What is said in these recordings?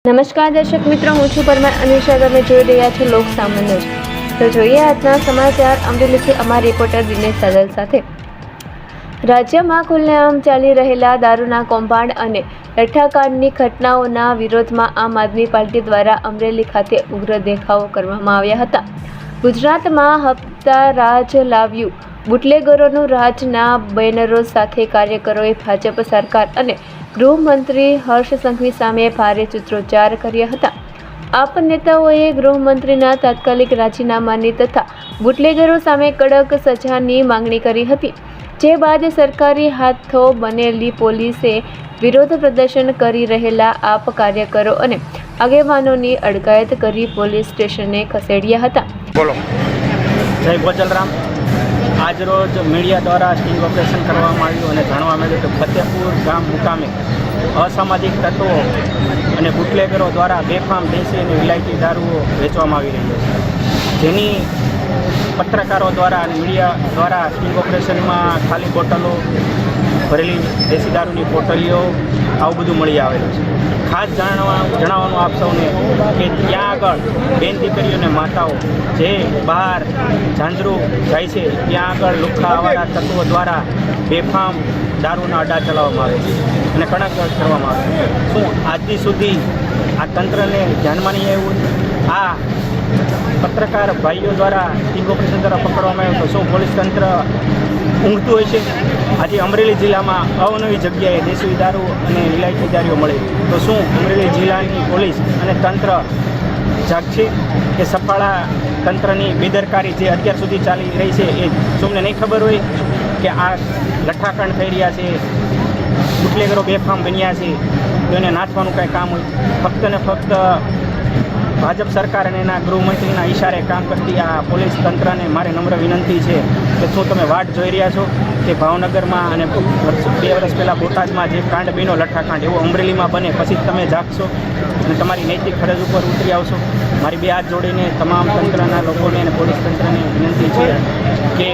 નમસ્કાર દર્શક મિત્રો, હું છું પરમાર અનિશા. તમે જોઈ રહ્યા છો લોક સામાન્ય. તો જોઈએ આજના સમાચાર અમરેલીથી અમારા રિપોર્ટર દિનેશ સાદલ સાથે. રાજ્યમાં ખુલ્લેઆમ ચાલી રહેલા દારૂના કૌભાંડ અને લઠ્ઠાકાંડની ઘટનાઓના વિરોધમાં આમ આદમી પાર્ટી દ્વારા અમરેલી ખાતે ઉગ્ર દેખાવો કરવામાં આવ્યા હતા. ગુજરાતમાં હપ્તા રાજ લાવ્યું, બુટલેગરોનું રાજના બેનરો સાથે કાર્યકરોએ ભાજપ સરકાર અને ગૃહમંત્રી હર્ષ સંઘવી સામે ભારે સૂત્રોચ્ચાર કર્યા હતા. આપ નેતાઓએ ગૃહમંત્રીના તાત્કાલિક રાજીનામાની તથા બુટલેગરો સામે કડક સજાની માંગણી કરી હતી. જે બાદ સરકારી હાથો બનેલી પોલીસે વિરોધ પ્રદર્શન કરી રહેલા આપ કાર્યકરો અને આગેવાનોની અટકાયત કરી પોલીસ સ્ટેશને ખસેડ્યા હતા. બોલો. જય ગોચલરામ. આજરોજ મીડિયા દ્વારા સ્ટિંગ ઓપરેશન કરવામાં આવ્યું અને જાણવા મળ્યું કે ફતેપુર ગામ મુકામે અસામાજિક તત્વો અને બુટલેગરો દ્વારા બેફામ દેશી અને વિલાયતી દારૂઓ વેચવામાં આવી રહ્યો છે. જેની પત્રકારો દ્વારા અને મીડિયા દ્વારા સ્ટિંગ ઓપરેશનમાં ખાલી બોટલો ભરેલી દેશી દારૂની પોટલીઓ આવું બધું મળી આવેલું છે. ખાસ જણાવવાનું આપ સૌને કે ત્યાં આગળ બેન દીકરીઓને માતાઓ જે બહાર ઝાંઝરું જાય છે ત્યાં આગળ લુખ્ખા આવારા તત્વો દ્વારા બેફામ દારૂના અડ્ડા ચલાવવામાં આવે છે અને કડક કરવામાં આવે છે. શું આજથી સુધી આ તંત્રને ધ્યાનમાં નહીં આવ્યું? આ પત્રકાર ભાઈઓ દ્વારા સ્ટિંગ ઓપરેશન દ્વારા પકડવામાં આવ્યું તો શું પોલીસ તંત્ર ઊંઘતું હોય છે? આજે અમરેલી જિલ્લામાં અવનવી જગ્યાએ દેશી દારૂ અને વિલાયતી દારૂઓ મળે તો શું અમરેલી જિલ્લાની પોલીસ અને તંત્ર જાગશે કે સફાળા તંત્રની બેદરકારી જે અત્યાર સુધી ચાલી રહી છે એ તમને નહીં ખબર હોય કે આ લઠ્ઠાકાંડ થઈ રહ્યા છે, બુટલેગરો બેફામ બન્યા છે તો એને નાથવાનું કાંઈ કામ હોય? ફક્ત ને ફક્ત ભાજપ સરકાર અને એના ગૃહમંત્રીના ઈશારે કામ કરતી આ પોલીસ તંત્રને મારે નમ્ર વિનંતી છે કે શું તમે વાટ જોઈ રહ્યા છો કે ભાવનગરમાં અને 2 વર્ષ પહેલાં બોટાદમાં જે કાંડ બન્યો લઠ્ઠાકાંડ એવો અમરેલીમાં બને પછી તમે જાગશો અને તમારી નૈતિક ફરજ ઉપર ઉતરી આવશો? મારી બે હાથ જોડીને તમામ તંત્રના લોકોને અને પોલીસ તંત્રને વિનંતી છે કે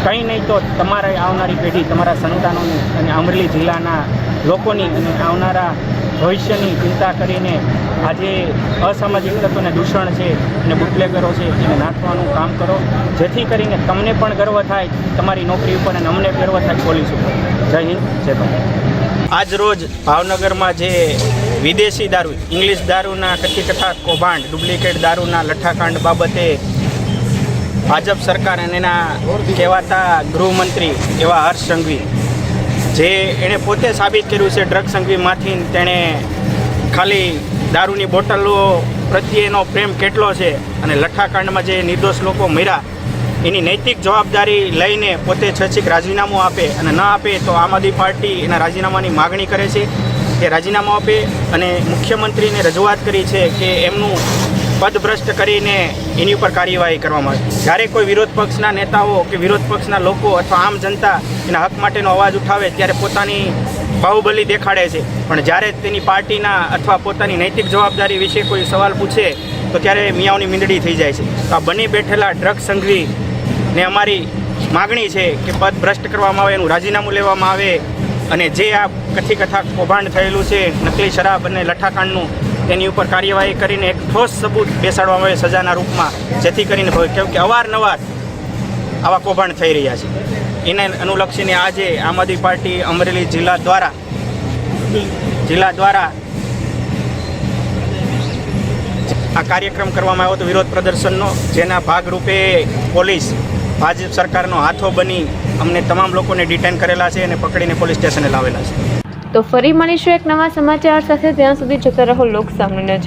કંઈ નહીં તો તમારે આવનારી પેઢી, તમારા સંતાનોને અને અમરેલી જિલ્લાના લોકોની અને આવનારા ભવિષ્યની ચિંતા કરીને આજે અસામાજિક તત્વોને દૂષણ છે અને બુટલેગરો છે એને નાખવાનું કામ કરો, જેથી કરીને તમને પણ ગર્વ થાય તમારી નોકરી ઉપર અને અમને ગર્વ થાય પોલીસ ઉપર. જય હિન્દ, જય ભારત. આજ રોજ ભાવનગરમાં જે વિદેશી દારૂ, ઇંગ્લિશ દારૂના કથા કૌભાંડ, ડુપ્લિકેટ દારૂના લઠ્ઠાકાંડ બાબતે ભાજપ સરકાર અને એના કહેવાતા ગૃહમંત્રી એવા હર્ષ સંઘવી, જે એણે પોતે સાબિત કર્યું છે ડ્રગ સંઘવીમાંથી તેણે ખાલી દારૂની બોટલો પ્રત્યેનો પ્રેમ કેટલો છે અને લઠ્ઠાકાંડમાં જે નિર્દોષ લોકો મર્યા એની નૈતિક જવાબદારી લઈને પોતે છછીક રાજીનામું આપે અને ન આપે તો આમ આદમી પાર્ટી એના રાજીનામાની માગણી કરે છે કે રાજીનામું આપે અને મુખ્યમંત્રીને રજૂઆત કરી છે કે એમનું પદભ્રષ્ટ કરીને એની ઉપર કાર્યવાહી કરવામાં આવે. જ્યારે કોઈ વિરોધ પક્ષના નેતાઓ કે વિરોધ પક્ષના લોકો અથવા આમ જનતા એના હક માટેનો અવાજ ઉઠાવે ત્યારે પોતાની બાહુબલી દેખાડે છે, પણ જ્યારે તેની પાર્ટીના અથવા પોતાની નૈતિક જવાબદારી વિશે કોઈ સવાલ પૂછે તો ત્યારે મિયાઓની મીંદડી થઈ જાય છે. તો આ બની બેઠેલા ડ્રગ સંઘવીને અમારી માગણી છે કે પદ ભ્રષ્ટ કરવામાં આવે, એનું રાજીનામું લેવામાં આવે અને જે આ કથા કૌભાંડ થયેલું છે નકલી શરાબ અને લઠ્ઠાકાંડનું તેની ઉપર કાર્યવાહી કરીને એક ઠોસ સબૂત બેસાડવામાં આવે સજાના રૂપમાં, જેથી કરીને કેમ કે અવારનવાર આવા કૌભાંડ થઈ રહ્યા છે. એને અનુલક્ષીને આજે આમ આદમી પાર્ટી અમરેલી જિલ્લા દ્વારા આ કાર્યક્રમ કરવામાં આવ્યો હતો વિરોધ પ્રદર્શનનો, જેના ભાગરૂપે પોલીસ ભાજપ સરકારનો હાથો બની અમને તમામ લોકોને ડિટેન કરેલા છે અને પકડીને પોલીસ સ્ટેશને લાવેલા છે. તો ફરી મળીશું એક નવા સમાચાર સાથે. ત્યાં સુધી જોતા રહો લોક સામાન્ય.